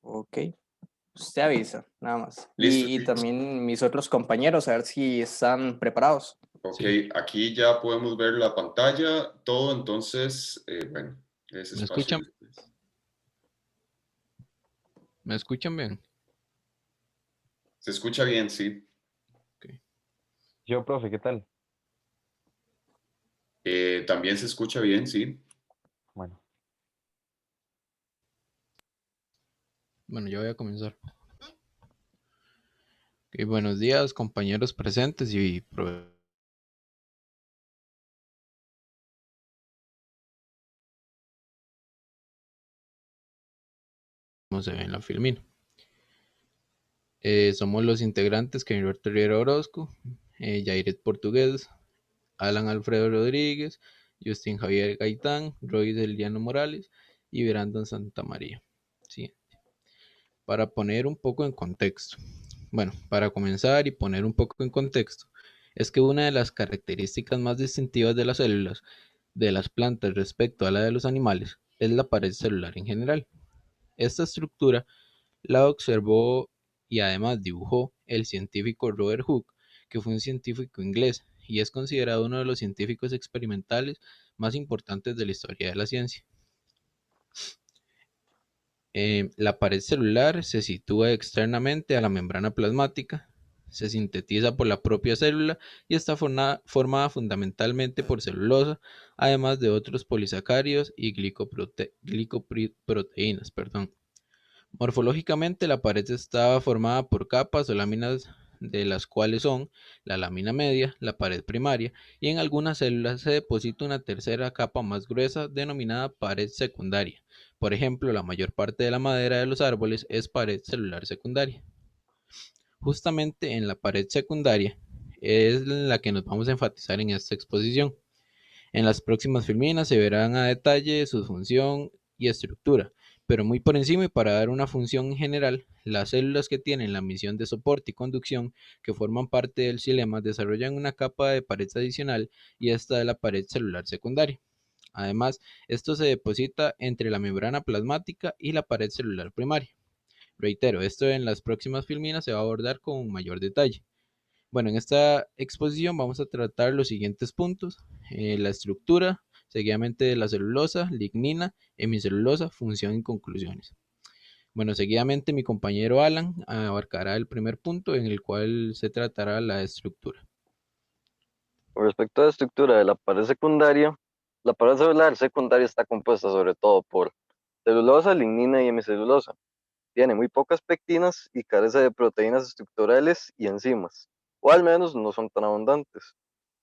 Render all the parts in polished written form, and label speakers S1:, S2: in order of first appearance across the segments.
S1: Ok, usted avisa, nada más.
S2: Listo,
S1: Y
S2: chicos.
S1: también mis otros compañeros, a ver si están preparados.
S2: Ok,
S3: Sí,
S2: aquí ya podemos ver la pantalla, todo, entonces, bueno, ese
S3: ¿me
S2: espacio
S3: escuchan?
S2: de ustedes.
S3: ¿Me escuchan bien?
S2: ¿Se escucha bien? Sí.
S3: Ok.
S4: Yo, profe, ¿qué tal?
S2: También se escucha bien, sí.
S4: Bueno,
S3: Bueno, yo voy a comenzar. Ok, buenos días, compañeros presentes y como se ve en la filmina. Somos los integrantes Kevin Roberto Rivera Orozco, Jairet Portugués, Alan Alfredo Rodríguez, Justin Javier Gaitán, Roy Deliano Morales y Brandon Santamaría. Sí, para poner un poco en contexto. Bueno, para comenzar y poner un poco en contexto, es que una de las características más distintivas de las células de las plantas respecto a la de los animales es la pared celular en general. Esta estructura la observó y además dibujó el científico Robert Hooke, que fue un científico inglés y es considerado uno de los científicos experimentales más importantes de la historia de la ciencia. La pared celular se sitúa externamente a la membrana plasmática, se sintetiza por la propia célula y está formada fundamentalmente por celulosa, además de otros polisacáridos y glicoproteínas. Morfológicamente, la pared está formada por capas o láminas de las cuales son la lámina media, la pared primaria, y en algunas células se deposita una tercera capa más gruesa denominada pared secundaria. Por ejemplo, la mayor parte de la madera de los árboles es pared celular secundaria. Justamente en la pared secundaria es la que nos vamos a enfatizar en esta exposición. En las próximas filminas se verán a detalle su función y estructura, pero muy por encima y para dar una función general, las células que tienen la misión de soporte y conducción que forman parte del xilema desarrollan una capa de pared adicional y esta es la pared celular secundaria. Además, esto se deposita entre la membrana plasmática y la pared celular primaria. Reitero, esto en las próximas filminas se va a abordar con mayor detalle. Bueno, en esta exposición vamos a tratar los siguientes puntos: la estructura, seguidamente de la celulosa, lignina, hemicelulosa, función y conclusiones. Bueno, seguidamente mi compañero Alan abarcará el primer punto en el cual se tratará la estructura.
S4: con respecto a la estructura de la pared celular secundaria está compuesta sobre todo por celulosa, lignina y hemicelulosa. Tiene muy pocas pectinas y carece de proteínas estructurales y enzimas, o al menos no son tan abundantes.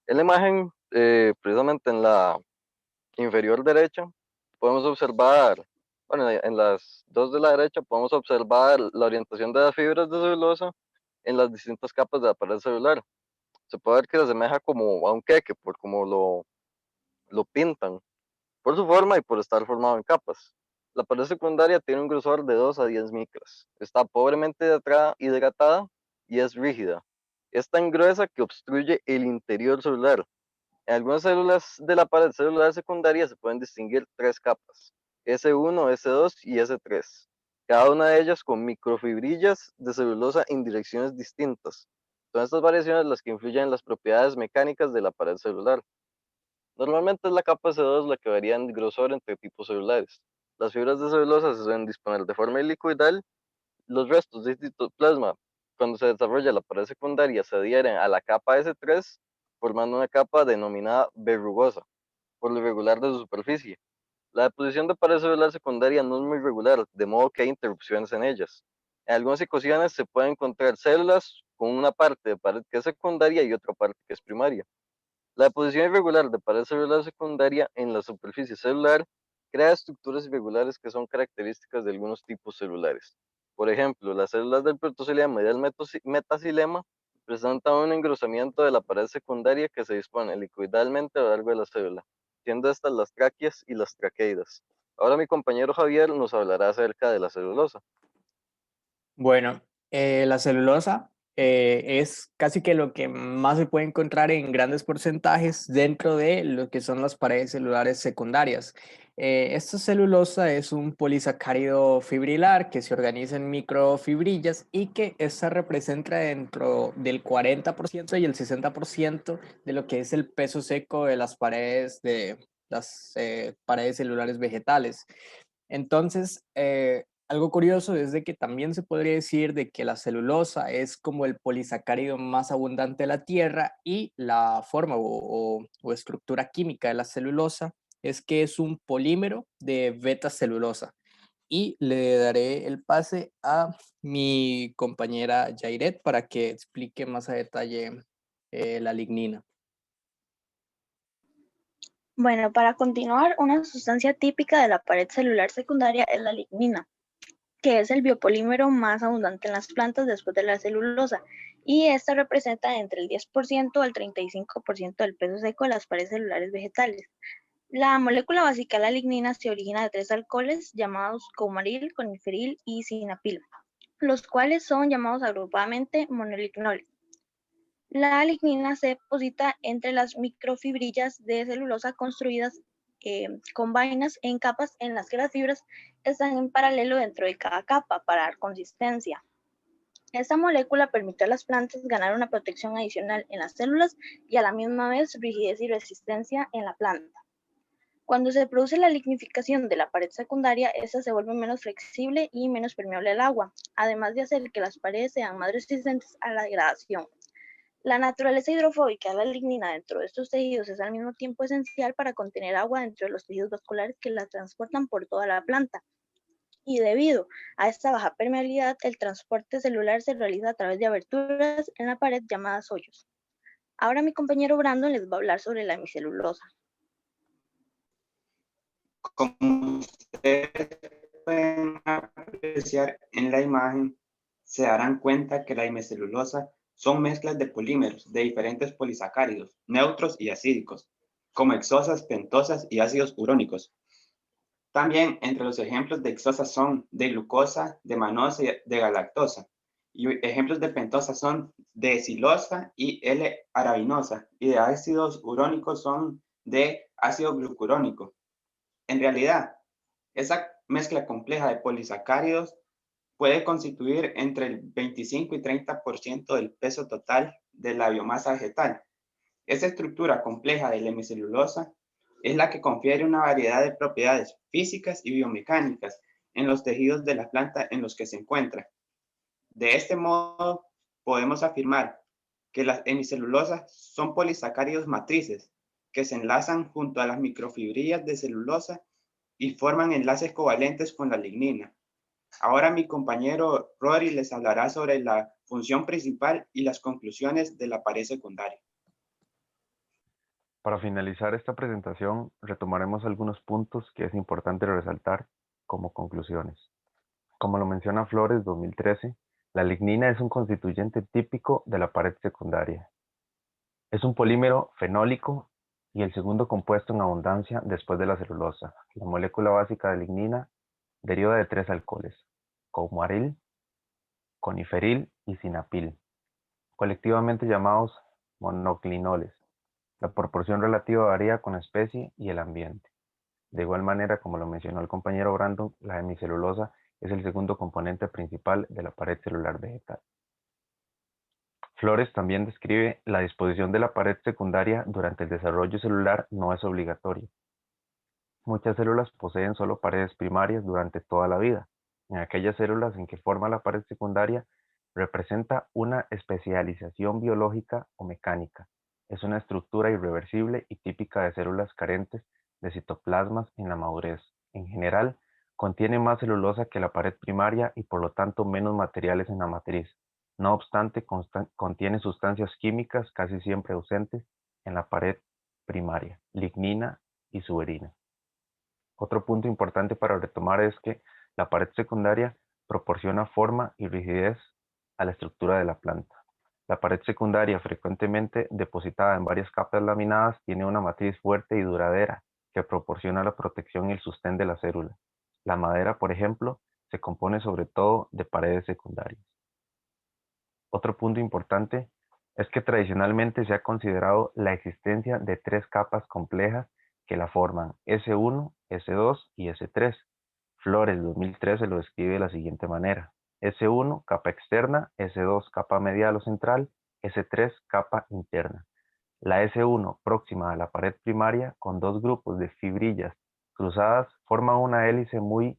S4: En la imagen, precisamente en la inferior derecha, podemos observar, bueno, en las dos de la derecha podemos observar la orientación de las fibras de celulosa en las distintas capas de la pared celular. Se puede ver que se asemeja como a un queque, por cómo lo pintan, por su forma y por estar formado en capas. La pared secundaria tiene un grosor de 2 a 10 micras. Está pobremente hidratada y es rígida. Es tan gruesa que obstruye el interior celular. En algunas células de la pared celular secundaria se pueden distinguir tres capas: S1, S2 y S3, cada una de ellas con microfibrillas de celulosa en direcciones distintas. Son estas variaciones las que influyen en las propiedades mecánicas de la pared celular. Normalmente es la capa C2 la que varía en grosor entre tipos celulares. Las fibras de celulosa se suelen disponer de forma helicoidal. Los restos de citoplasma, cuando se desarrolla la pared secundaria, se adhieren a la capa S3, formando una capa denominada verrugosa, por lo irregular de su superficie. La deposición de pared celular secundaria no es muy regular, de modo que hay interrupciones en ellas. En algunas ecosiones se pueden encontrar células con una parte de pared que es secundaria y otra parte que es primaria. La deposición irregular de pared celular secundaria en la superficie celular crea estructuras irregulares que son características de algunos tipos celulares. Por ejemplo, las células del protocilema y del metacilema presentan un engrosamiento de la pared secundaria que se dispone helicoidalmente a lo largo de la célula, siendo estas las tráqueas y las traqueidas. Ahora mi compañero Javier nos hablará acerca de la celulosa.
S1: Bueno, la celulosa es casi que lo que más se puede encontrar en grandes porcentajes dentro de lo que son las paredes celulares secundarias. Esta celulosa es un polisacárido fibrilar que se organiza en microfibrillas y que esta representa dentro del 40% y el 60% de lo que es el peso seco de las paredes celulares vegetales. Entonces, algo curioso es de que también se podría decir de que la celulosa es como el polisacárido más abundante de la Tierra y la forma o estructura química de la celulosa es que es un polímero de beta celulosa. Y le daré el pase a mi compañera Jairet para que explique más a detalle la lignina.
S5: Bueno, para continuar, una sustancia típica de la pared celular secundaria es la lignina, que es el biopolímero más abundante en las plantas después de la celulosa, y esta representa entre el 10% al 35% del peso seco de las paredes celulares vegetales. La molécula básica de la lignina se origina de 3 alcoholes llamados coumaril, coniferil y sinapil, los cuales son llamados agrupadamente monolignol. La lignina se deposita entre las microfibrillas de celulosa construidas con vainas en capas en las que las fibras están en paralelo dentro de cada capa para dar consistencia. Esta molécula permite a las plantas ganar una protección adicional en las células y a la misma vez rigidez y resistencia en la planta. Cuando se produce la lignificación de la pared secundaria, esta se vuelve menos flexible y menos permeable al agua, además de hacer que las paredes sean más resistentes a la degradación. La naturaleza hidrofóbica de la lignina dentro de estos tejidos es al mismo tiempo esencial para contener agua dentro de los tejidos vasculares que la transportan por toda la planta. Y debido a esta baja permeabilidad, el transporte celular se realiza a través de aberturas en la pared llamadas hoyos. Ahora mi compañero Brandon les va a hablar sobre la hemicelulosa.
S6: Como ustedes pueden apreciar en la imagen, se darán cuenta que la hemicelulosa son mezclas de polímeros de diferentes polisacáridos, neutros y acídicos, como hexosas, pentosas y ácidos urónicos. También entre los ejemplos de hexosas son de glucosa, de manosa y de galactosa. Y ejemplos de pentosa son de silosa y L-arabinosa. Y de ácidos urónicos son de ácido glucurónico. En realidad, esa mezcla compleja de polisacáridos puede constituir entre el 25 y 30% del peso total de la biomasa vegetal. Esta estructura compleja de la hemicelulosa es la que confiere una variedad de propiedades físicas y biomecánicas en los tejidos de la planta en los que se encuentra. De este modo, podemos afirmar que las hemicelulosas son polisacáridos matrices que se enlazan junto a las microfibrillas de celulosa y forman enlaces covalentes con la lignina. Ahora mi compañero Rory les hablará sobre la función principal y las conclusiones de la pared secundaria.
S7: Para finalizar esta presentación, retomaremos algunos puntos que es importante resaltar como conclusiones. Como lo menciona Flores 2013, la lignina es un constituyente típico de la pared secundaria. Es un polímero fenólico y el segundo compuesto en abundancia después de la celulosa. La molécula básica de lignina deriva de 3 alcoholes, coumaril, coniferil y sinapil, colectivamente llamados monoclinoles. La proporción relativa varía con la especie y el ambiente. De igual manera, como lo mencionó el compañero Brandon, la hemicelulosa es el segundo componente principal de la pared celular vegetal. Flores también describe la disposición de la pared secundaria durante el desarrollo celular no es obligatoria. Muchas células poseen solo paredes primarias durante toda la vida. En aquellas células en que forma la pared secundaria, representa una especialización biológica o mecánica. Es una estructura irreversible y típica de células carentes de citoplasmas en la madurez. En general, contiene más celulosa que la pared primaria y por lo tanto menos materiales en la matriz. No obstante, contiene sustancias químicas casi siempre ausentes en la pared primaria, lignina y suberina. Otro punto importante para retomar es que la pared secundaria proporciona forma y rigidez a la estructura de la planta. La pared secundaria, frecuentemente depositada en varias capas laminadas, tiene una matriz fuerte y duradera que proporciona la protección y el sostén de la célula. La madera, por ejemplo, se compone sobre todo de paredes secundarias. Otro punto importante es que tradicionalmente se ha considerado la existencia de 3 capas complejas que la forman: S1, S2 y S3. Flores 2013 lo describe de la siguiente manera: S1, capa externa; S2, capa medial o central; S3, capa interna. La S1, próxima a la pared primaria, con 2 grupos de fibrillas cruzadas, forma una hélice muy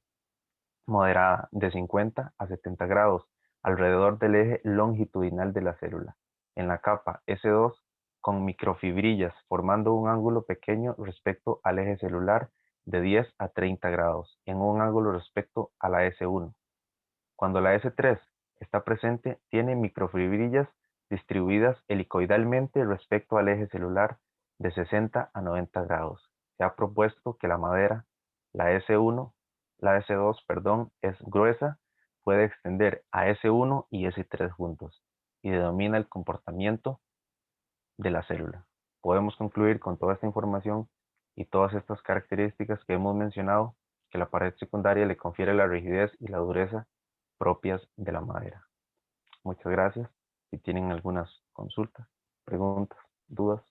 S7: moderada de 50 a 70 grados alrededor del eje longitudinal de la célula. En la capa S2, con microfibrillas formando un ángulo pequeño respecto al eje celular de 10 a 30 grados en un ángulo respecto a la S1. Cuando la S3 está presente, tiene microfibrillas distribuidas helicoidalmente respecto al eje celular de 60 a 90 grados. Se ha propuesto que la madera, la S2, es gruesa, puede extender a S1 y S3 juntos y denomina el comportamiento de la célula. Podemos concluir con toda esta información y todas estas características que hemos mencionado que la pared secundaria le confiere la rigidez y la dureza propias de la madera. Muchas gracias. Si tienen algunas consultas, preguntas, dudas.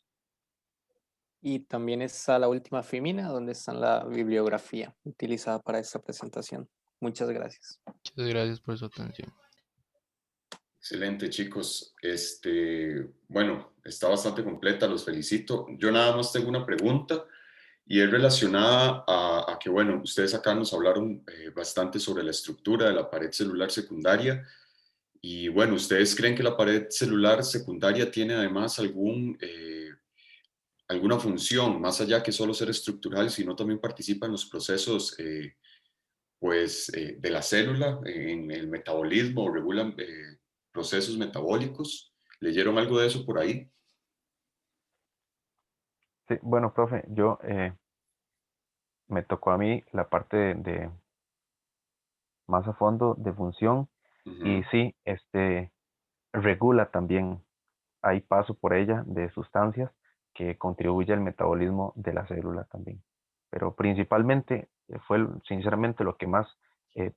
S1: Y también está la última fémina, donde está la bibliografía utilizada para esta presentación. Muchas gracias.
S3: Muchas gracias por su atención.
S2: Excelente, chicos. Bueno, está bastante completa, los felicito. Yo nada más tengo una pregunta y es relacionada a que, bueno, ustedes acá nos hablaron bastante sobre la estructura de la pared celular secundaria y, bueno, ¿ustedes creen que la pared celular secundaria tiene además alguna función, más allá que solo ser estructural, sino también participa en los procesos de la célula, en el metabolismo, regulan procesos metabólicos? ¿Leyeron algo de eso por ahí?
S7: Sí, bueno, profe, yo me tocó a mí la parte de más a fondo de función y sí, regula también. Hay paso por ella de sustancias que contribuye al metabolismo de la célula también. Pero principalmente fue sinceramente lo que más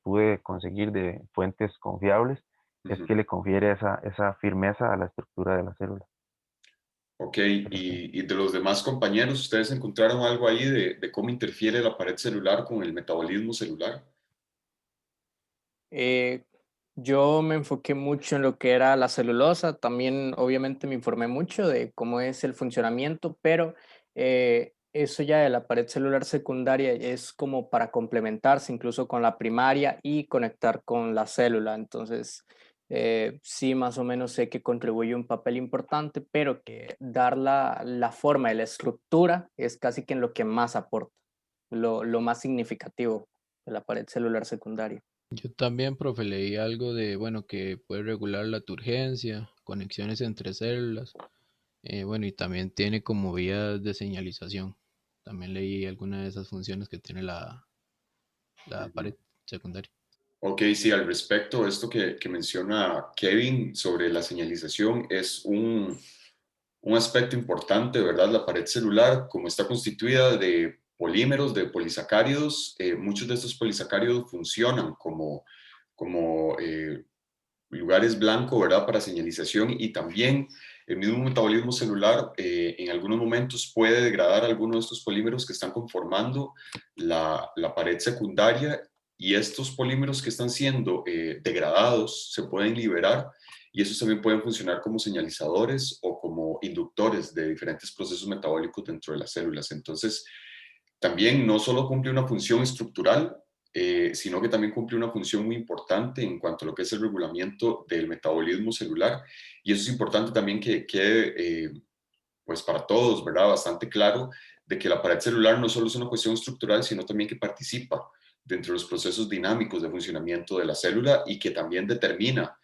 S7: pude conseguir de fuentes confiables, es que le confiere esa firmeza a la estructura de la célula.
S2: Ok, y de los demás compañeros, ¿ustedes encontraron algo ahí de cómo interfiere la pared celular con el metabolismo celular?
S1: Yo me enfoqué mucho en lo que era la celulosa, también obviamente me informé mucho de cómo es el funcionamiento, pero eso ya de la pared celular secundaria es como para complementarse incluso con la primaria y conectar con la célula. Entonces, sí, más o menos sé que contribuye un papel importante, pero que dar la forma y la estructura es casi que en lo que más aporta, lo más significativo de la pared celular secundaria.
S3: Yo también, profe, leí algo de, bueno, que puede regular la turgencia, conexiones entre células, bueno, y también tiene como vías de señalización. También leí alguna de esas funciones que tiene la pared secundaria.
S2: Ok, sí, al respecto, esto que menciona Kevin sobre la señalización es un aspecto importante, ¿verdad? La pared celular, como está constituida de polímeros, de polisacáridos, muchos de estos polisacáridos funcionan como lugares blancos, ¿verdad? Para señalización, y también el mismo metabolismo celular en algunos momentos puede degradar algunos de estos polímeros que están conformando la pared secundaria, y estos polímeros que están siendo degradados se pueden liberar, y esos también pueden funcionar como señalizadores o como inductores de diferentes procesos metabólicos dentro de las células. Entonces, también no solo cumple una función estructural, sino que también cumple una función muy importante en cuanto a lo que es el regulamiento del metabolismo celular. Y eso es importante también que quede, pues para todos, ¿verdad? Bastante claro de que la pared celular no solo es una cuestión estructural, sino también que participa dentro de los procesos dinámicos de funcionamiento de la célula y que también determina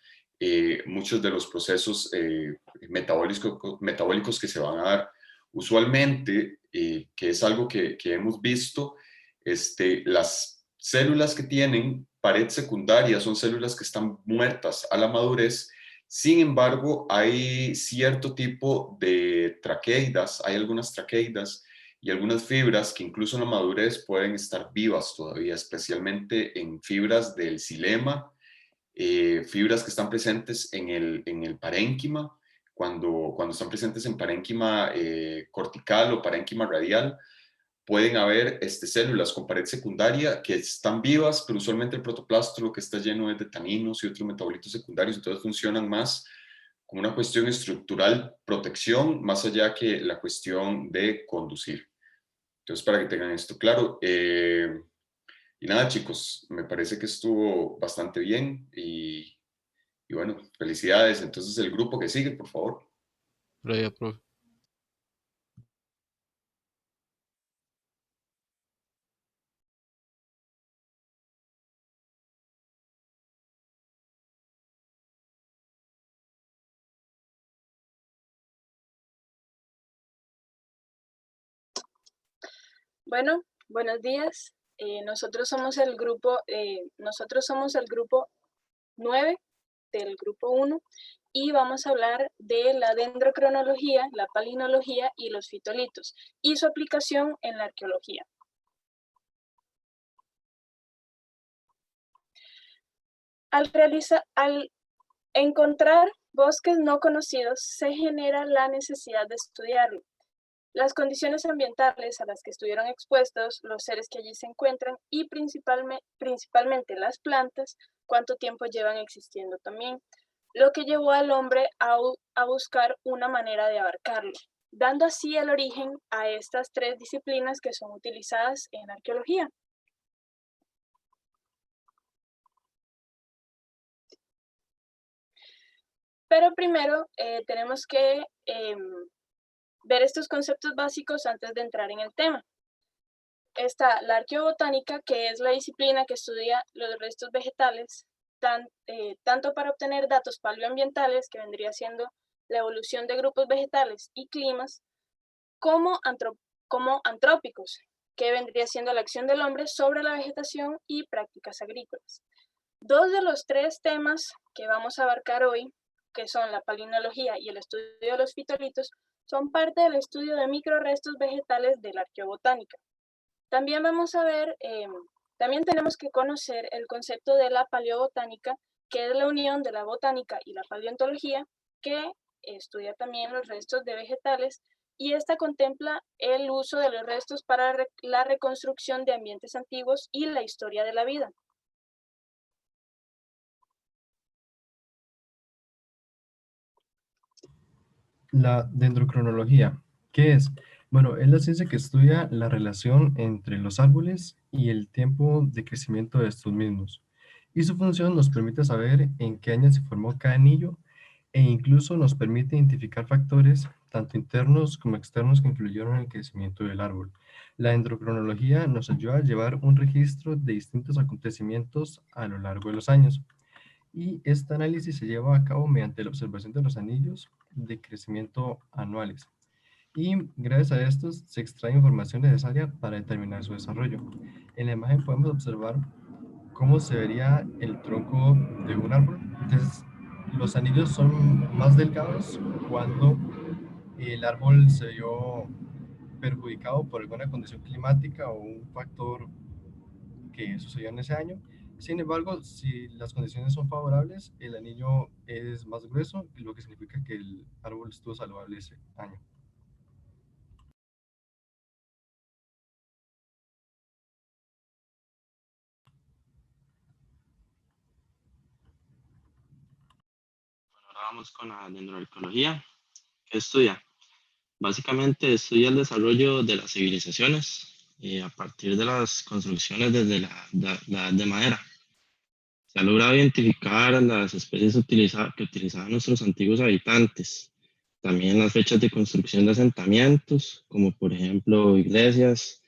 S2: muchos de los procesos metabólicos que se van a dar. Usualmente, que es algo que hemos visto, las células que tienen pared secundaria son células que están muertas a la madurez. Sin embargo, hay cierto tipo de traqueidas, hay algunas traqueidas y algunas fibras que incluso en la madurez pueden estar vivas todavía, especialmente en fibras del xilema, fibras que están presentes en el parénquima, cuando están presentes en parénquima cortical o parénquima radial, pueden haber células con pared secundaria que están vivas, pero usualmente el protoplasto lo que está lleno es de taninos y otros metabolitos secundarios, entonces funcionan más como una cuestión estructural, protección, más allá que la cuestión de conducir. Entonces, para que tengan esto claro. Y nada, chicos, me parece que estuvo bastante bien y bueno, felicidades. Entonces, el grupo que sigue, por favor.
S3: Profe.
S8: Bueno, buenos días. Nosotros somos el grupo 9 del grupo 1 y vamos a hablar de la dendrocronología, la palinología y los fitolitos y su aplicación en la arqueología. Al encontrar bosques no conocidos, se genera la necesidad de estudiarlo. Las condiciones ambientales a las que estuvieron expuestos los seres que allí se encuentran y principalmente las plantas, cuánto tiempo llevan existiendo también, lo que llevó al hombre a buscar una manera de abarcarlo, dando así el origen a estas tres disciplinas que son utilizadas en arqueología. Pero primero tenemos que ver estos conceptos básicos antes de entrar en el tema. Está la arqueobotánica, que es la disciplina que estudia los restos vegetales, tanto para obtener datos paleoambientales, que vendría siendo la evolución de grupos vegetales y climas, como antrópicos, que vendría siendo la acción del hombre sobre la vegetación y prácticas agrícolas. Dos de los tres temas que vamos a abarcar hoy, que son la palinología y el estudio de los fitolitos, son parte del estudio de microrestos vegetales de la arqueobotánica. También vamos a ver, también tenemos que conocer el concepto de la paleobotánica, que es la unión de la botánica y la paleontología, que estudia también los restos de vegetales, y esta contempla el uso de los restos para la reconstrucción de ambientes antiguos y la historia de la vida.
S9: La dendrocronología, ¿qué es? Bueno, es la ciencia que estudia la relación entre los árboles y el tiempo de crecimiento de estos mismos. Y su función nos permite saber en qué año se formó cada anillo e incluso nos permite identificar factores, tanto internos como externos, que influyeron en el crecimiento del árbol. La dendrocronología nos ayuda a llevar un registro de distintos acontecimientos a lo largo de los años. Y este análisis se lleva a cabo mediante la observación de los anillos de crecimiento anuales. Y gracias a estos se extrae información necesaria para determinar su desarrollo. En la imagen podemos observar cómo se vería el tronco de un árbol. Entonces, los anillos son más delgados cuando el árbol se vio perjudicado por alguna condición climática o un factor que sucedió en ese año. Sin embargo, si las condiciones son favorables, el anillo es más grueso, lo que significa que el árbol estuvo saludable ese año.
S10: Ahora vamos con la dendroarqueología. ¿Qué estudia? Básicamente estudia el desarrollo de las civilizaciones a partir de las construcciones desde la edad de madera. Se ha logrado identificar las especies que utilizaban nuestros antiguos habitantes. También las fechas de construcción de asentamientos, como por ejemplo iglesias,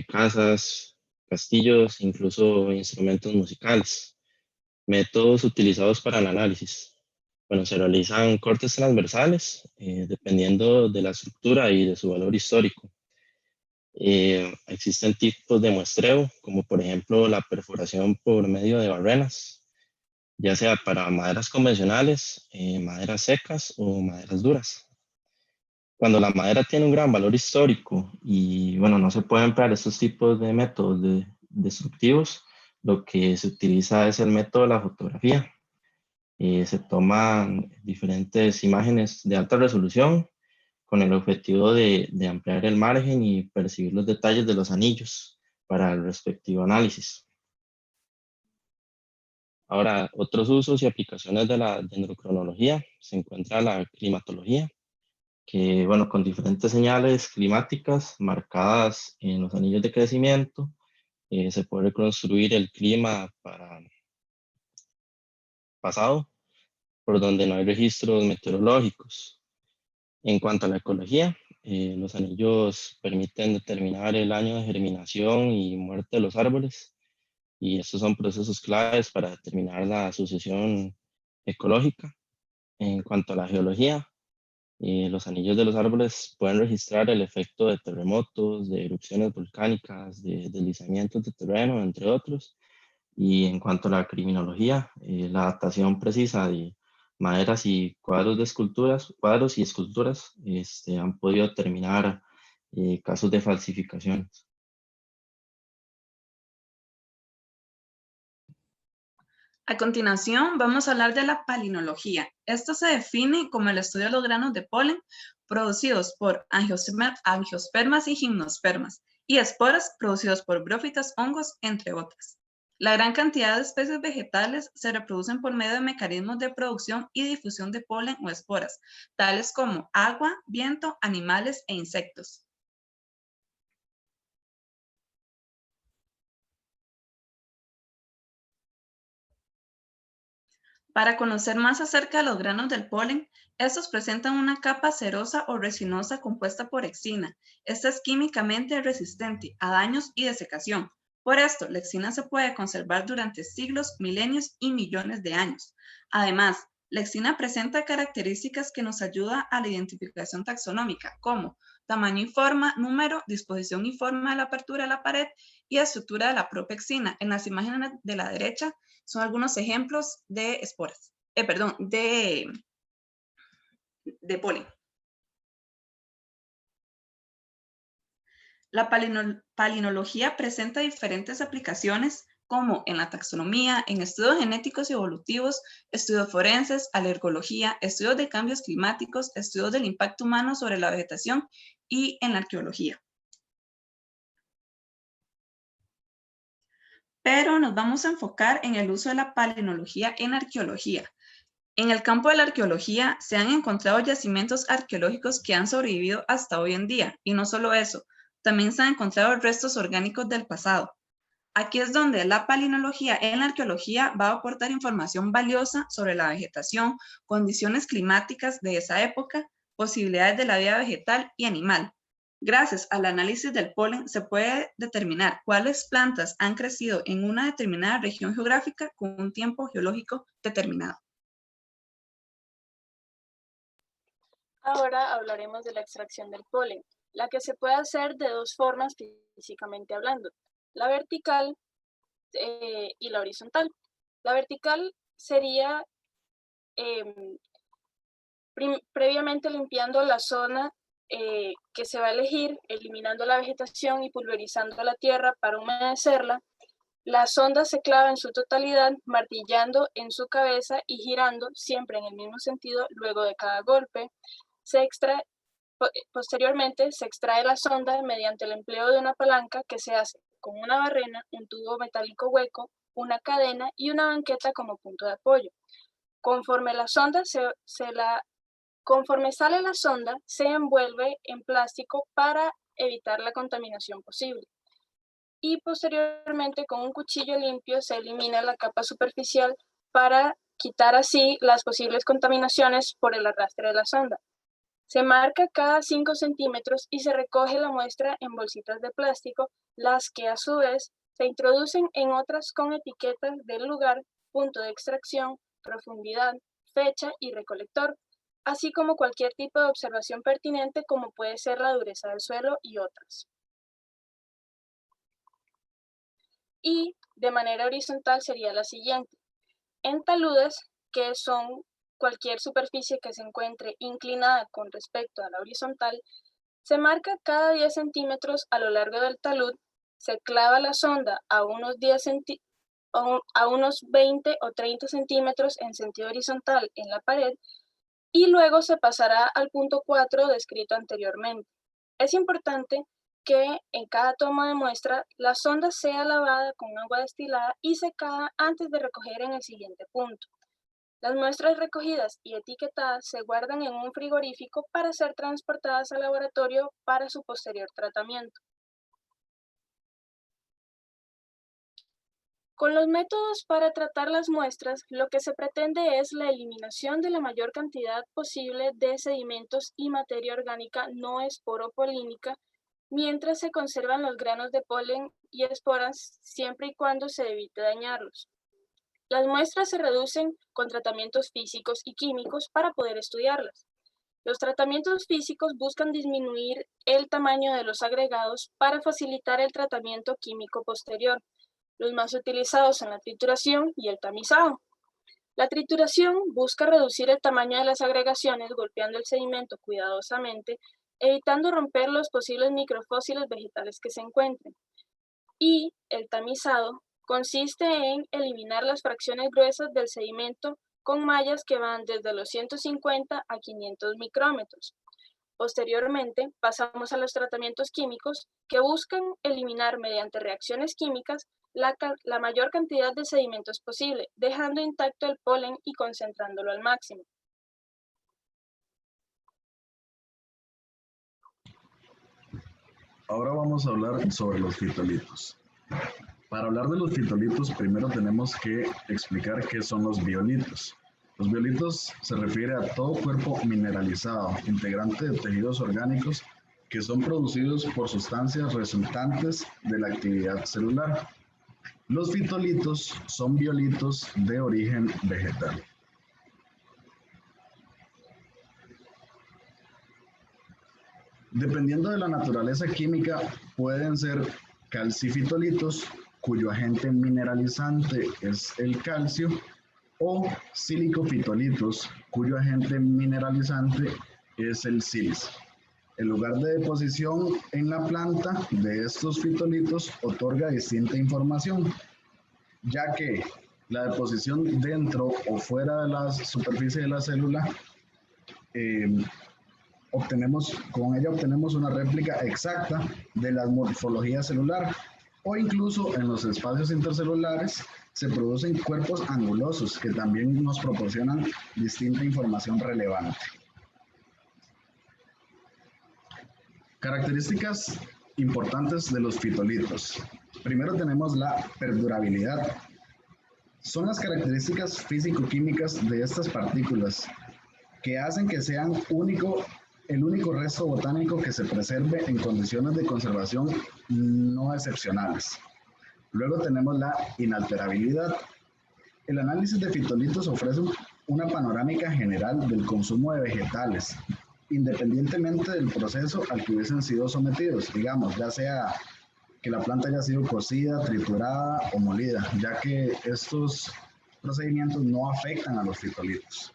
S10: casas, castillos, incluso instrumentos musicales. Métodos utilizados para el análisis. Bueno, se realizan cortes transversales dependiendo de la estructura y de su valor histórico. Existen tipos de muestreo, como por ejemplo la perforación por medio de barrenas, ya sea para maderas convencionales, maderas secas o maderas duras. Cuando la madera tiene un gran valor histórico y bueno, no se pueden emplear estos tipos de métodos destructivos, lo que se utiliza es el método de la fotografía, Se toman diferentes imágenes de alta resolución con el objetivo de ampliar el margen y percibir los detalles de los anillos para el respectivo análisis. Ahora, otros usos y aplicaciones de la dendrocronología, se encuentra la climatología, que, bueno, con diferentes señales climáticas marcadas en los anillos de crecimiento, se puede reconstruir el clima para pasado, por donde no hay registros meteorológicos. En cuanto a la ecología, los anillos permiten determinar el año de germinación y muerte de los árboles, y estos son procesos claves para determinar la sucesión ecológica. En cuanto a la geología, los anillos de los árboles pueden registrar el efecto de terremotos, de erupciones volcánicas, de deslizamientos de terreno, entre otros. Y en cuanto a la criminología, la datación precisa de maderas y cuadros de esculturas, cuadros y esculturas han podido determinar casos de falsificaciones.
S11: A continuación, vamos a hablar de la palinología. Esto se define como el estudio de los granos de polen producidos por angiospermas y gimnospermas y esporas producidos por brófitas, hongos, entre otras. La gran cantidad de especies vegetales se reproducen por medio de mecanismos de producción y difusión de polen o esporas, tales como agua, viento, animales e insectos. Para conocer más acerca de los granos del polen, estos presentan una capa cerosa o resinosa compuesta por exina. Esta es químicamente resistente a daños y desecación. Por esto, la exina se puede conservar durante siglos, milenios y millones de años. Además, la exina presenta características que nos ayudan a la identificación taxonómica, como tamaño y forma, número, disposición y forma de la apertura de la pared y estructura de la propia exina. En las imágenes de la derecha son algunos ejemplos de esporas, de polen. La palinología presenta diferentes aplicaciones como en la taxonomía, en estudios genéticos y evolutivos, estudios forenses, alergología, estudios de cambios climáticos, estudios del impacto humano sobre la vegetación y en la arqueología. Pero nos vamos a enfocar en el uso de la palinología en arqueología. En el campo de la arqueología se han encontrado yacimientos arqueológicos que han sobrevivido hasta hoy en día, y no solo eso, también se han encontrado restos orgánicos del pasado. Aquí es donde la palinología en la arqueología va a aportar información valiosa sobre la vegetación, condiciones climáticas de esa época, posibilidades de la vida vegetal y animal. Gracias al análisis del polen se puede determinar cuáles plantas han crecido en una determinada región geográfica con un tiempo geológico determinado.
S8: Ahora hablaremos de la extracción del polen, la que se puede hacer de dos formas físicamente hablando, la vertical y la horizontal. La vertical sería previamente limpiando la zona que se va a elegir, eliminando la vegetación y pulverizando la tierra para humedecerla. La sonda se clava en su totalidad, martillando en su cabeza y girando siempre en el mismo sentido luego de cada golpe. Posteriormente se extrae la sonda mediante el empleo de una palanca que se hace con una barrena, un tubo metálico hueco, una cadena y una banqueta como punto de apoyo. Conforme sale la sonda, se envuelve en plástico para evitar la contaminación posible. Y posteriormente con un cuchillo limpio se elimina la capa superficial para quitar así las posibles contaminaciones por el arrastre de la sonda. Se marca cada 5 centímetros y se recoge la muestra en bolsitas de plástico, las que a su vez se introducen en otras con etiquetas del lugar, punto de extracción, profundidad, fecha y recolector, así como cualquier tipo de observación pertinente como puede ser la dureza del suelo y otras. Y de manera horizontal sería la siguiente. En taludes, que son cualquier superficie que se encuentre inclinada con respecto a la horizontal, se marca cada 10 centímetros a lo largo del talud, se clava la sonda a unos 10 a unos 20 o 30 centímetros en sentido horizontal en la pared y luego se pasará al punto 4 descrito anteriormente. Es importante que en cada toma de muestra la sonda sea lavada con agua destilada y secada antes de recoger en el siguiente punto. Las muestras recogidas y etiquetadas se guardan en un frigorífico para ser transportadas al laboratorio para su posterior tratamiento. Con los métodos para tratar las muestras, lo que se pretende es la eliminación de la mayor cantidad posible de sedimentos y materia orgánica no esporopolínica, mientras se conservan los granos de polen y esporas siempre y cuando se evite dañarlos. Las muestras se reducen con tratamientos físicos y químicos para poder estudiarlas. Los tratamientos físicos buscan disminuir el tamaño de los agregados para facilitar el tratamiento químico posterior. Los más utilizados son la trituración y el tamizado. La trituración busca reducir el tamaño de las agregaciones golpeando el sedimento cuidadosamente, evitando romper los posibles microfósiles vegetales que se encuentren. Y el tamizado consiste en eliminar las fracciones gruesas del sedimento con mallas que van desde los 150 a 500 micrómetros. Posteriormente, pasamos a los tratamientos químicos que buscan eliminar mediante reacciones químicas la mayor cantidad de sedimentos posible, dejando intacto el polen y concentrándolo al máximo.
S12: Ahora vamos a hablar sobre los fitolitos. Para hablar de los fitolitos, primero tenemos que explicar qué son los biolitos. Los biolitos se refiere a todo cuerpo mineralizado, integrante de tejidos orgánicos que son producidos por sustancias resultantes de la actividad celular. Los fitolitos son biolitos de origen vegetal. Dependiendo de la naturaleza química, pueden ser calcifitolitos, cuyo agente mineralizante es el calcio, o silicofitolitos, cuyo agente mineralizante es el sílice. El lugar de deposición en la planta de estos fitolitos otorga distinta información, ya que la deposición dentro o fuera de la superficie de la célula, con ella obtenemos una réplica exacta de la morfología celular, o incluso en los espacios intercelulares se producen cuerpos angulosos que también nos proporcionan distinta información relevante. Características importantes de los fitolitos. Primero tenemos la perdurabilidad. Son las características físico-químicas de estas partículas que hacen que sean el único resto botánico que se preserve en condiciones de conservación no excepcionales. Luego tenemos la inalterabilidad. El análisis de fitolitos ofrece una panorámica general del consumo de vegetales, independientemente del proceso al que hubiesen sido sometidos, digamos, ya sea que la planta haya sido cocida, triturada o molida, ya que estos procedimientos no afectan a los fitolitos.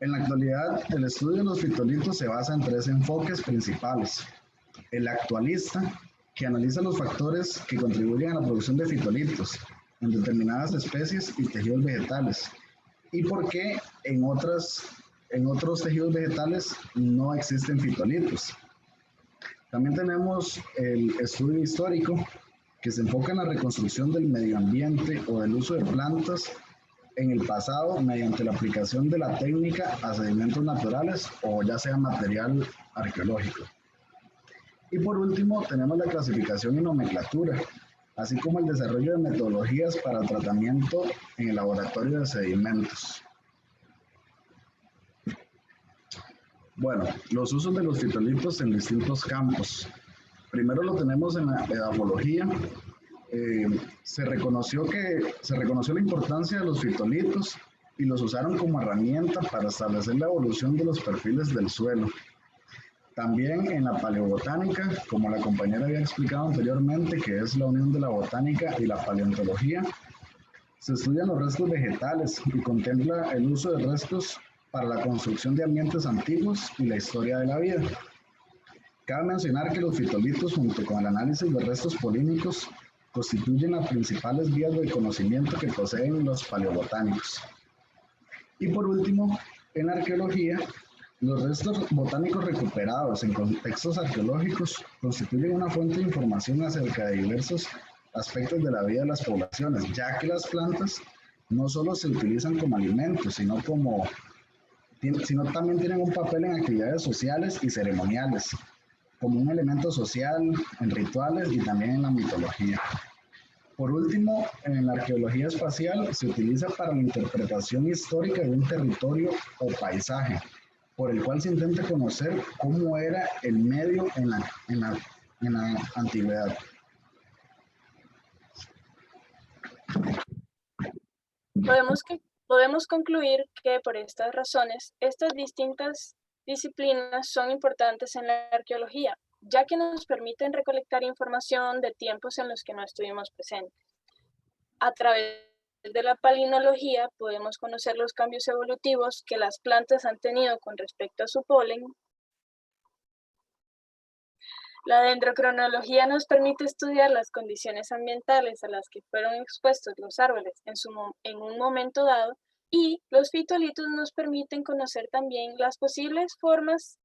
S12: En la actualidad, el estudio de los fitolitos se basa en 3 enfoques principales. El actualista, que analiza los factores que contribuyen a la producción de fitolitos en determinadas especies y tejidos vegetales, y por qué en otros tejidos vegetales no existen fitolitos. También tenemos el estudio histórico, que se enfoca en la reconstrucción del medio ambiente o del uso de plantas en el pasado mediante la aplicación de la técnica a sedimentos naturales o ya sea material arqueológico. Y por último tenemos la clasificación y nomenclatura, así como el desarrollo de metodologías para tratamiento en el laboratorio de sedimentos. Bueno, los usos de los fitolitos en distintos campos. Primero lo tenemos en la edafología. Se reconoció la importancia de los fitolitos y los usaron como herramienta para establecer la evolución de los perfiles del suelo. También en la paleobotánica, como la compañera había explicado anteriormente, que es la unión de la botánica y la paleontología, se estudian los restos vegetales y contempla el uso de restos para la construcción de ambientes antiguos y la historia de la vida. Cabe mencionar que los fitolitos, junto con el análisis de restos polínicos, constituyen las principales vías de conocimiento que poseen los paleobotánicos. Y por último, en arqueología, los restos botánicos recuperados en contextos arqueológicos constituyen una fuente de información acerca de diversos aspectos de la vida de las poblaciones, ya que las plantas no solo se utilizan como alimentos, sino también tienen un papel en actividades sociales y ceremoniales, como un elemento social, en rituales y también en la mitología. Por último, en la arqueología espacial se utiliza para la interpretación histórica de un territorio o paisaje, por el cual se intenta conocer cómo era el medio en la antigüedad.
S8: Podemos concluir que por estas razones, estas distintas disciplinas son importantes en la arqueología, ya que nos permiten recolectar información de tiempos en los que no estuvimos presentes. A través de la palinología podemos conocer los cambios evolutivos que las plantas han tenido con respecto a su polen. La dendrocronología nos permite estudiar las condiciones ambientales a las que fueron expuestos los árboles en un momento dado, y los fitolitos nos permiten conocer también las posibles formas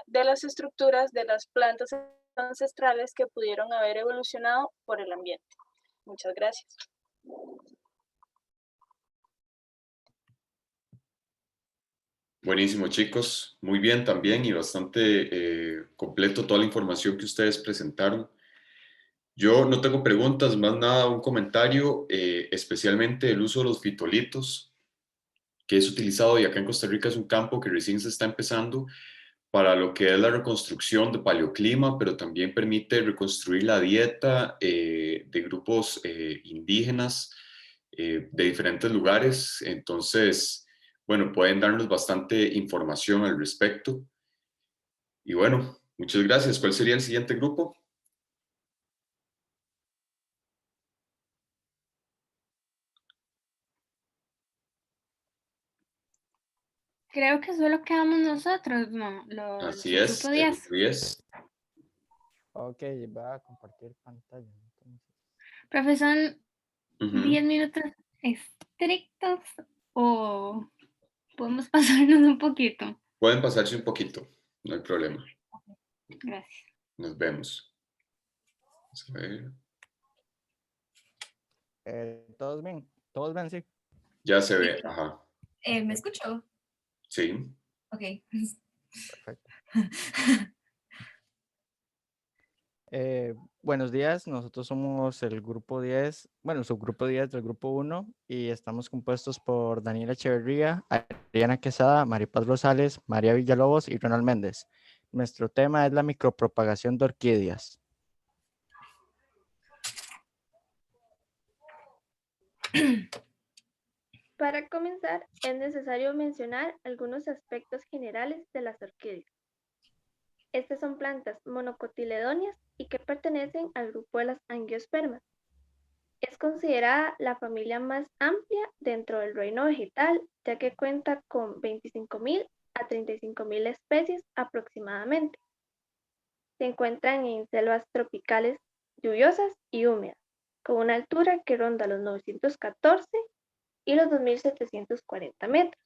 S8: de las estructuras de las plantas ancestrales que pudieron haber evolucionado por el ambiente. Muchas gracias.
S2: Buenísimo, chicos. Muy bien también y bastante completo toda la información que ustedes presentaron. Yo no tengo preguntas, más nada un comentario, especialmente el uso de los fitolitos, que es utilizado y acá en Costa Rica es un campo que recién se está empezando para lo que es la reconstrucción de paleoclima, pero también permite reconstruir la dieta de grupos indígenas de diferentes lugares. Entonces, bueno, pueden darnos bastante información al respecto. Y bueno, muchas gracias. ¿Cuál sería el siguiente grupo?
S13: Creo que solo quedamos nosotros, ¿no?
S2: Así
S13: el
S2: es,
S13: grupo
S2: el
S13: 10.
S2: grupo 10.
S14: Ok, voy a compartir pantalla. Entonces.
S13: Profesor, 10 minutos estrictos o podemos pasarnos un poquito.
S2: Pueden pasarse un poquito, no hay problema.
S13: Gracias.
S2: Nos vemos. Vamos a ver.
S14: ¿Todos bien? ¿Todos ven? Sí.
S2: Ya se ve, ajá.
S15: ¿Me escucho?
S2: Sí.
S15: Ok.
S14: Perfecto. Buenos días, nosotros somos el grupo 10, bueno, subgrupo 10 del grupo 1 y estamos compuestos por Daniela Echeverría, Ariana Quesada, Maripaz Rosales, María Villalobos y Ronald Méndez. Nuestro tema es la micropropagación de orquídeas.
S5: Para comenzar, es necesario mencionar algunos aspectos generales de las orquídeas. Estas son plantas monocotiledóneas y que pertenecen al grupo de las angiospermas. Es considerada la familia más amplia dentro del reino vegetal, ya que cuenta con 25.000 a 35.000 especies aproximadamente. Se encuentran en selvas tropicales lluviosas y húmedas, con una altura que ronda los 914 y los 2.740 metros.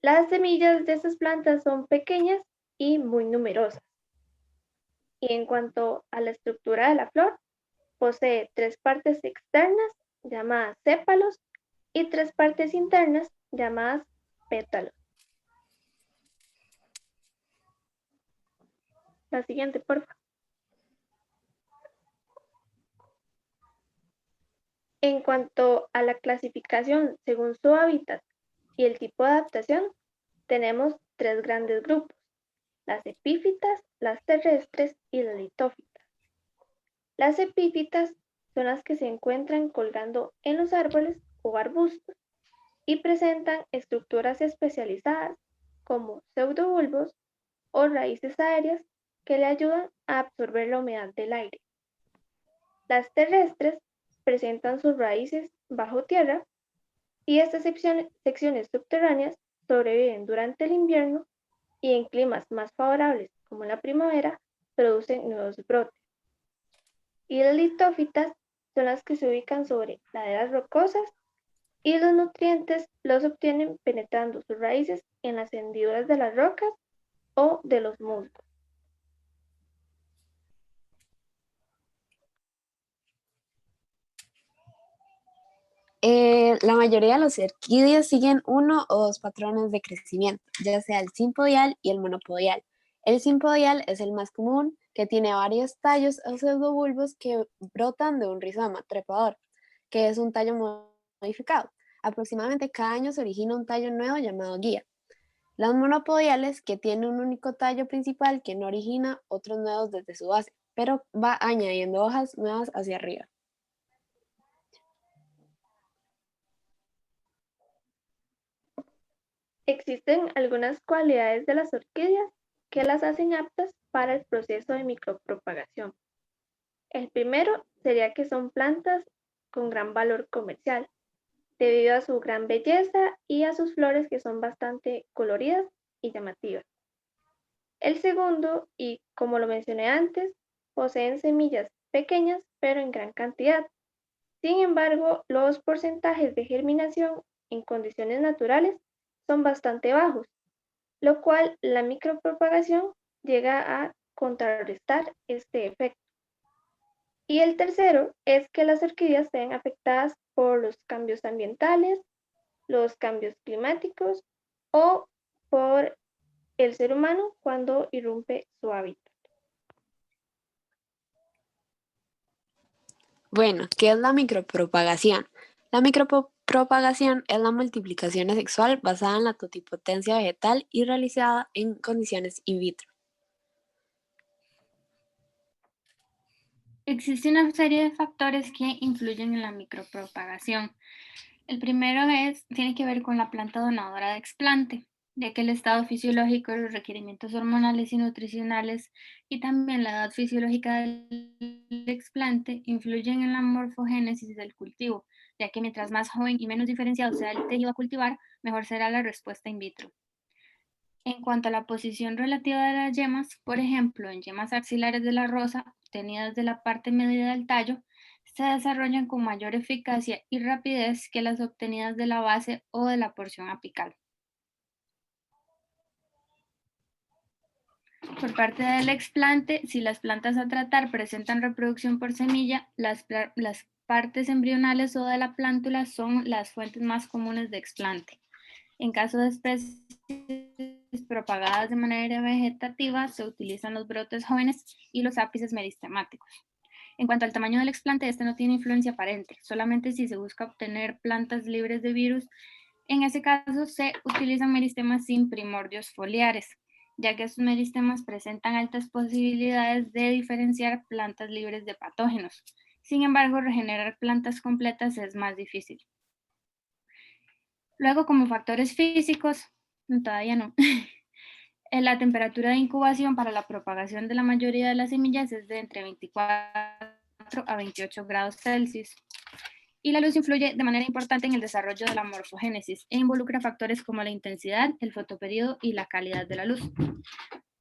S5: Las semillas de estas plantas son pequeñas y muy numerosas. Y en cuanto a la estructura de la flor, posee 3 partes externas llamadas sépalos y 3 partes internas llamadas pétalos. La siguiente, por favor. En cuanto a la clasificación según su hábitat y el tipo de adaptación, tenemos 3 grandes grupos: las epífitas, las terrestres y las litófitas. Las epífitas son las que se encuentran colgando en los árboles o arbustos y presentan estructuras especializadas como pseudobulbos o raíces aéreas que le ayudan a absorber la humedad del aire. Las terrestres presentan sus raíces bajo tierra y estas secciones subterráneas sobreviven durante el invierno y en climas más favorables como la primavera producen nuevos brotes. Y las litófitas son las que se ubican sobre laderas rocosas y los nutrientes los obtienen penetrando sus raíces en las hendiduras de las rocas o de los musgos.
S15: La mayoría de los orquídeas siguen uno o dos patrones de crecimiento, ya sea el simpodial y el monopodial. El simpodial es el más común, que tiene varios tallos o pseudobulbos que brotan de un rizoma trepador, que es un tallo modificado. Aproximadamente cada año se origina un tallo nuevo llamado guía. Las monopodiales, que tienen un único tallo principal que no origina otros nuevos desde su base, pero va añadiendo hojas nuevas hacia arriba.
S5: Existen algunas cualidades de las orquídeas que las hacen aptas para el proceso de micropropagación. El primero sería que son plantas con gran valor comercial, debido a su gran belleza y a sus flores que son bastante coloridas y llamativas. El segundo, y como lo mencioné antes, poseen semillas pequeñas pero en gran cantidad. Sin embargo, los porcentajes de germinación en condiciones naturales son bastante bajos, lo cual la micropropagación llega a contrarrestar este efecto. Y el tercero es que las orquídeas se ven afectadas por los cambios ambientales, los cambios climáticos o por el ser humano cuando irrumpe su hábitat.
S15: Bueno, ¿qué es la micropropagación? La micropropagación es la multiplicación asexual basada en la totipotencia vegetal y realizada en condiciones in vitro.
S13: Existe una serie de factores que influyen en la micropropagación. El primero tiene que ver con la planta donadora de explante, ya que el estado fisiológico, los requerimientos hormonales y nutricionales y también la edad fisiológica del explante influyen en la morfogénesis del cultivo, ya que mientras más joven y menos diferenciado sea el tejido a cultivar, mejor será la respuesta in vitro. En cuanto a la posición relativa de las yemas, por ejemplo, en yemas axilares de la rosa, obtenidas de la parte media del tallo, se desarrollan con mayor eficacia y rapidez que las obtenidas de la base o de la porción apical. Por parte del explante, si las plantas a tratar presentan reproducción por semilla, las partes embrionales o de la plántula son las fuentes más comunes de explante. En caso de especies propagadas de manera vegetativa, se utilizan los brotes jóvenes y los ápices meristemáticos. En cuanto al tamaño del explante, este no tiene influencia aparente, solamente si se busca obtener plantas libres de virus. En ese caso, se utilizan meristemas sin primordios foliares, ya que estos meristemas presentan altas posibilidades de diferenciar plantas libres de patógenos. Sin embargo, regenerar plantas completas es más difícil. Luego, como factores físicos, todavía no. La temperatura de incubación para la propagación de la mayoría de las semillas es de entre 24 a 28 grados Celsius. Y la luz influye de manera importante en el desarrollo de la morfogénesis e involucra factores como la intensidad, el fotoperiodo y la calidad de la luz.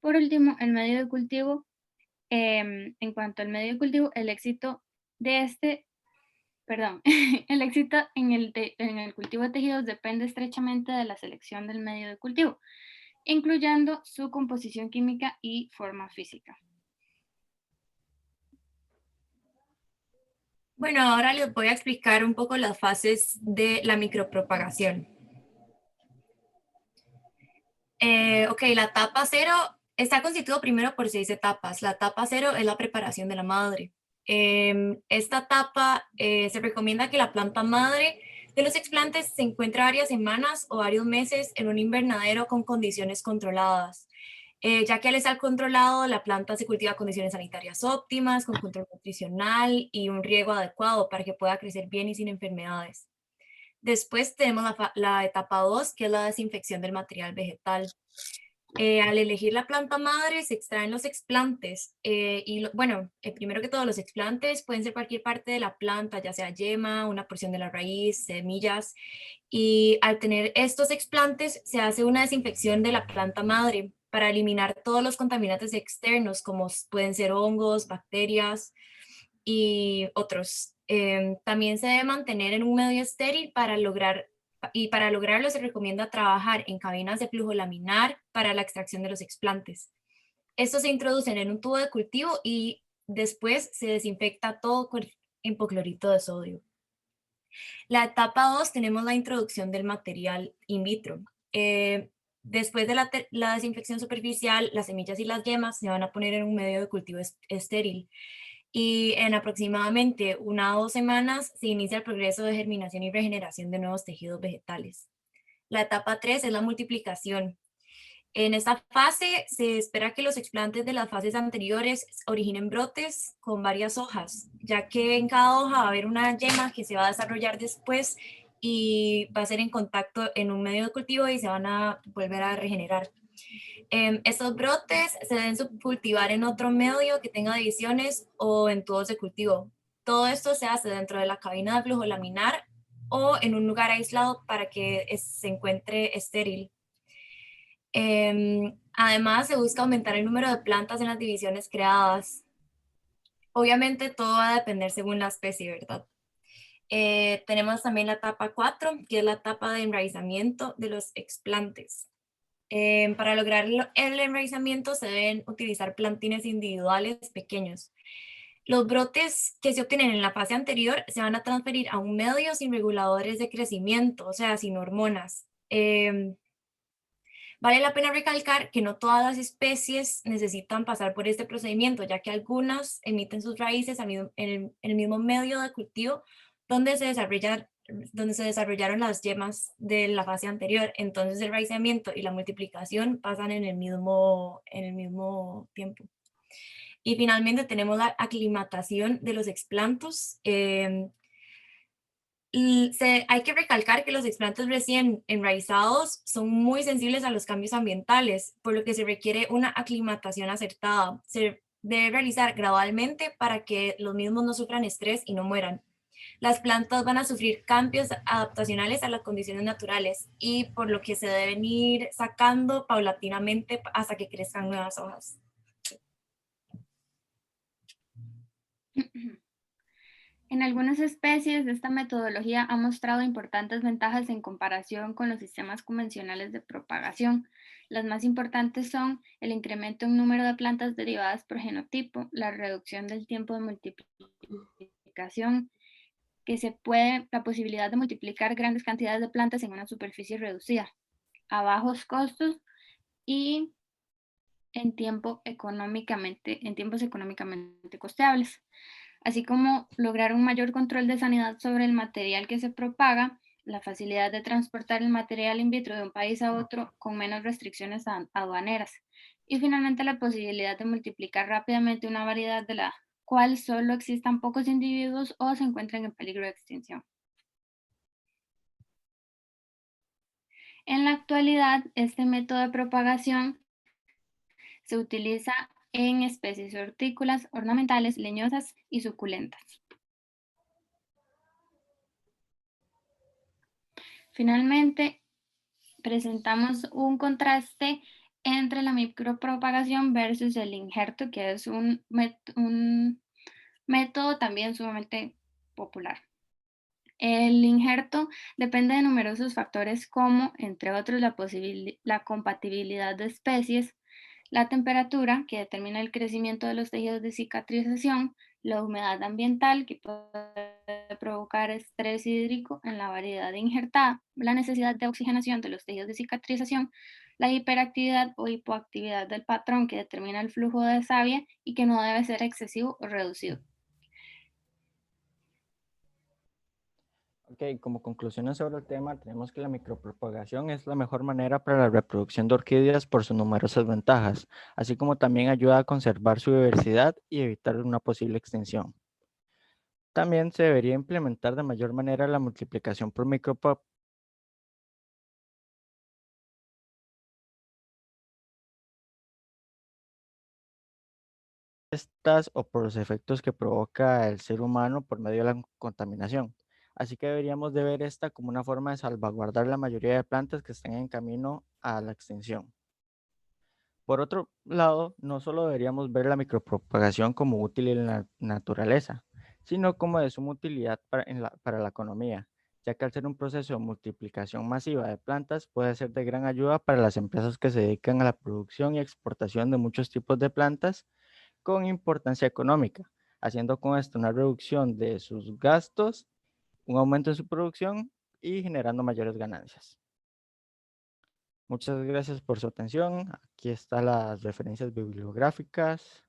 S13: Por último, el medio de cultivo. En cuanto al medio de cultivo, el éxito el éxito en el cultivo de tejidos depende estrechamente de la selección del medio de cultivo, incluyendo su composición química y forma física.
S16: Bueno, ahora les voy a explicar un poco las fases de la micropropagación. La etapa 0 está constituido primero por 6 etapas. La etapa 0 es la preparación de la madre. Esta etapa se recomienda que la planta madre de los explantes se encuentre varias semanas o varios meses en un invernadero con condiciones controladas. Ya que al estar controlado, la planta se cultiva en condiciones sanitarias óptimas, con control nutricional y un riego adecuado para que pueda crecer bien y sin enfermedades. Después tenemos la etapa 2, que es la desinfección del material vegetal. Al elegir la planta madre se extraen los explantes primero que todo los explantes pueden ser cualquier parte de la planta, ya sea yema, una porción de la raíz, semillas, y al tener estos explantes se hace una desinfección de la planta madre para eliminar todos los contaminantes externos como pueden ser hongos, bacterias, y otros. También se debe mantener en un medio estéril para lograrlo se recomienda trabajar en cabinas de flujo laminar para la extracción de los explantes. Estos se introducen en un tubo de cultivo y después se desinfecta todo con hipoclorito de sodio. La etapa 2 tenemos la introducción del material in vitro. Después de la desinfección superficial, las semillas y las yemas se van a poner en un medio de cultivo estéril. Y en aproximadamente 1 o 2 semanas se inicia el progreso de germinación y regeneración de nuevos tejidos vegetales. La etapa 3 es la multiplicación. En esta fase se espera que los explantes de las fases anteriores originen brotes con varias hojas, ya que en cada hoja va a haber una yema que se va a desarrollar después y va a ser en contacto en un medio de cultivo y se van a volver a regenerar. Estos brotes se deben subcultivar en otro medio que tenga divisiones o en tubos de cultivo. Todo esto se hace dentro de la cabina de flujo laminar o en un lugar aislado para que se encuentre estéril. Además, se busca aumentar el número de plantas en las divisiones creadas. Obviamente todo va a depender según la especie, ¿verdad? Tenemos también la etapa 4, que es la etapa de enraizamiento de los explantes. Para lograr el enraizamiento se deben utilizar plantines individuales pequeños. Los brotes que se obtienen en la fase anterior se van a transferir a un medio sin reguladores de crecimiento, o sea, sin hormonas. Vale la pena recalcar que no todas las especies necesitan pasar por este procedimiento, ya que algunas emiten sus raíces en el mismo medio de cultivo donde se desarrollaron las yemas de la fase anterior. Entonces el raizamiento y la multiplicación pasan en el mismo tiempo. Y finalmente tenemos la aclimatación de los explantos. Hay que recalcar que los explantes recién enraizados son muy sensibles a los cambios ambientales, por lo que se requiere una aclimatación acertada. Se debe realizar gradualmente para que los mismos no sufran estrés y no mueran. Las plantas van a sufrir cambios adaptacionales a las condiciones naturales y por lo que se deben ir sacando paulatinamente hasta que crezcan nuevas hojas.
S13: En algunas especies, esta metodología ha mostrado importantes ventajas en comparación con los sistemas convencionales de propagación. Las más importantes son el incremento en número de plantas derivadas por genotipo, la reducción del tiempo de multiplicación, la posibilidad de multiplicar grandes cantidades de plantas en una superficie reducida, a bajos costos y en tiempos económicamente costeables, así como lograr un mayor control de sanidad sobre el material que se propaga, la facilidad de transportar el material in vitro de un país a otro con menos restricciones aduaneras, y finalmente la posibilidad de multiplicar rápidamente una variedad de la cual solo existan pocos individuos o se encuentren en peligro de extinción. En la actualidad, este método de propagación se utiliza en especies hortícolas, ornamentales, leñosas y suculentas. Finalmente, presentamos un contraste entre la micropropagación versus el injerto, que es un método también sumamente popular. El injerto depende de numerosos factores como, entre otros, la compatibilidad de especies, la temperatura, que determina el crecimiento de los tejidos de cicatrización, la humedad ambiental, que puede provocar estrés hídrico en la variedad injertada, la necesidad de oxigenación de los tejidos de cicatrización, la hiperactividad o hipoactividad del patrón, que determina el flujo de savia y que no debe ser excesivo o reducido.
S14: Ok, como conclusiones sobre el tema, tenemos que la micropropagación es la mejor manera para la reproducción de orquídeas por sus numerosas ventajas, así como también ayuda a conservar su diversidad y evitar una posible extinción. También se debería implementar de mayor manera la multiplicación por micropropagación o por los efectos que provoca el ser humano por medio de la contaminación. Así que deberíamos de ver esta como una forma de salvaguardar la mayoría de plantas que estén en camino a la extinción. Por otro lado, no solo deberíamos ver la micropropagación como útil en la naturaleza, sino como de suma utilidad para la economía, ya que al ser un proceso de multiplicación masiva de plantas puede ser de gran ayuda para las empresas que se dedican a la producción y exportación de muchos tipos de plantas con importancia económica, haciendo con esto una reducción de sus gastos, un aumento en su producción y generando mayores ganancias. Muchas gracias por su atención. Aquí están las referencias bibliográficas.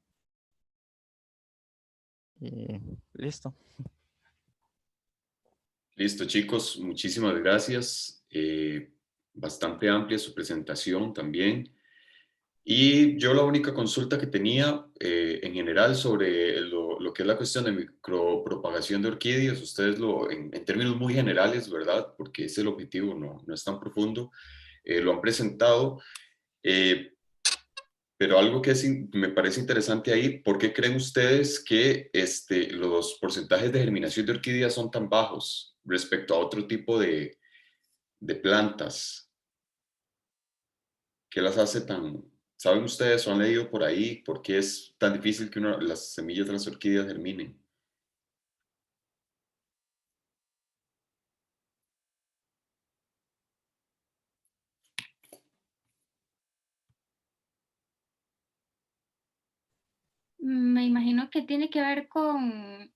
S14: Y listo.
S2: Listo, chicos, muchísimas gracias. Bastante amplia su presentación también. Y yo la única consulta que tenía en general sobre lo que es la cuestión de micropropagación de orquídeas, ustedes en términos muy generales, ¿verdad? Porque ese es el objetivo, no es tan profundo, lo han presentado. Pero algo que me parece interesante ahí, ¿por qué creen ustedes que los porcentajes de germinación de orquídeas son tan bajos respecto a otro tipo de plantas? ¿Qué las hace tan... ¿Saben ustedes o han leído por ahí por qué es tan difícil que las semillas de las orquídeas germinen?
S13: Me imagino que tiene que ver con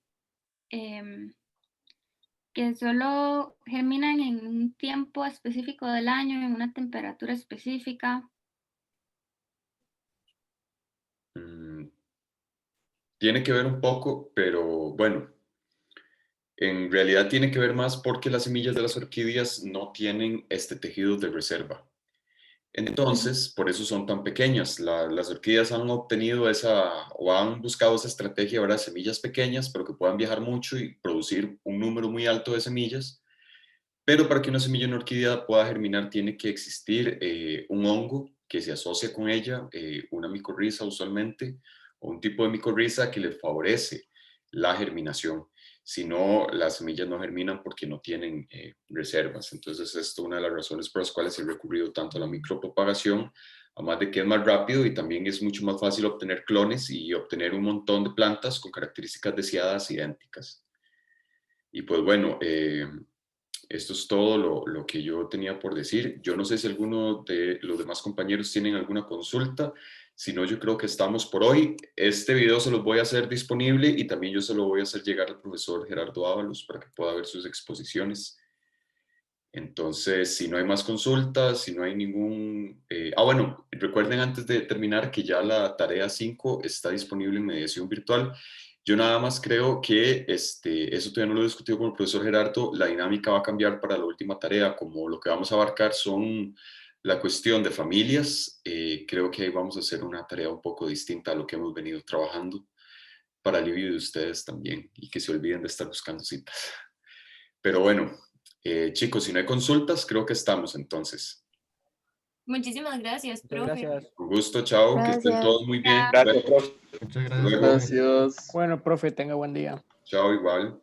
S13: que solo germinan en un tiempo específico del año, en una temperatura específica.
S2: Tiene que ver un poco, pero bueno, en realidad tiene que ver más porque las semillas de las orquídeas no tienen tejidos de reserva. Entonces, por eso son tan pequeñas. Las orquídeas han obtenido o han buscado esa estrategia, ¿verdad? Semillas pequeñas, pero que puedan viajar mucho y producir un número muy alto de semillas. Pero para que una semilla en orquídea pueda germinar, tiene que existir un hongo que se asocia con ella, una micorriza usualmente, o un tipo de micorriza que le favorece la germinación. Si no, las semillas no germinan porque no tienen reservas. Entonces, esto es una de las razones por las cuales he recurrido tanto a la micropropagación, además de que es más rápido y también es mucho más fácil obtener clones y obtener un montón de plantas con características deseadas idénticas. Y pues bueno, esto es todo lo que yo tenía por decir. Yo no sé si alguno de los demás compañeros tienen alguna consulta. Si no, yo creo que estamos por hoy. Este video se los voy a hacer disponible y también yo se lo voy a hacer llegar al profesor Gerardo Ábalos para que pueda ver sus exposiciones. Entonces, si no hay más consultas, si no hay ningún... bueno, recuerden antes de terminar que ya la tarea 5 está disponible en mediación virtual. Yo nada más creo que eso todavía no lo he discutido con el profesor Gerardo, la dinámica va a cambiar para la última tarea, como lo que vamos a abarcar son la cuestión de familias, creo que ahí vamos a hacer una tarea un poco distinta a lo que hemos venido trabajando, para alivio de ustedes también, y que se olviden de estar buscando citas. Pero bueno, chicos, si no hay consultas, creo que estamos entonces.
S16: Muchísimas gracias, profe.
S14: Gracias.
S2: Un gusto, chao, que estén
S15: Gracias.
S2: todos muy bien.
S6: Gracias, profe.
S9: Muchas
S2: Hasta luego.
S9: gracias.
S1: Bueno, profe, tenga buen día.
S2: Chao, igual.